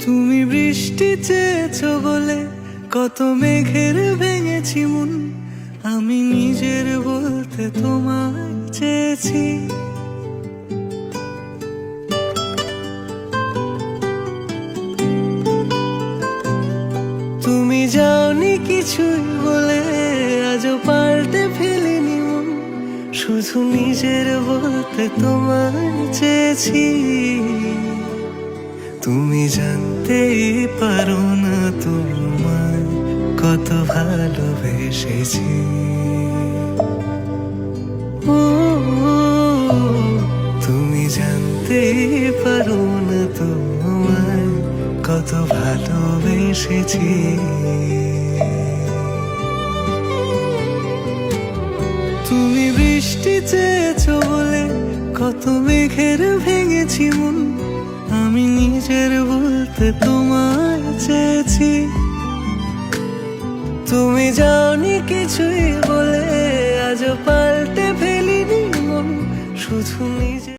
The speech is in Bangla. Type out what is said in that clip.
তুমি বৃষ্টি চেয়েছো বলে কত মেঘের ভেঙেছি মন, আমি নিজের বলতে তোমায় চেয়েছি। তুমি যাওনি কিছুই বলে আজও পাল্টে ফেলিনি মন, শুধু নিজের বলতে তোমায় চেয়েছি। তুমি জানতেই পারো না তোমায় কত ভালোবেসেছি। ও তুমি জানতেই পারো না তোমায় কত ভালোবেসেছি। তুমি বৃষ্টি চেয়েছো বলে কত মেঘের ভেঙেছি মন, আমি নিজের বলতে তোমায় চেয়েছি। তুমি যাওনি কিছুই বলে আজও পাল্টে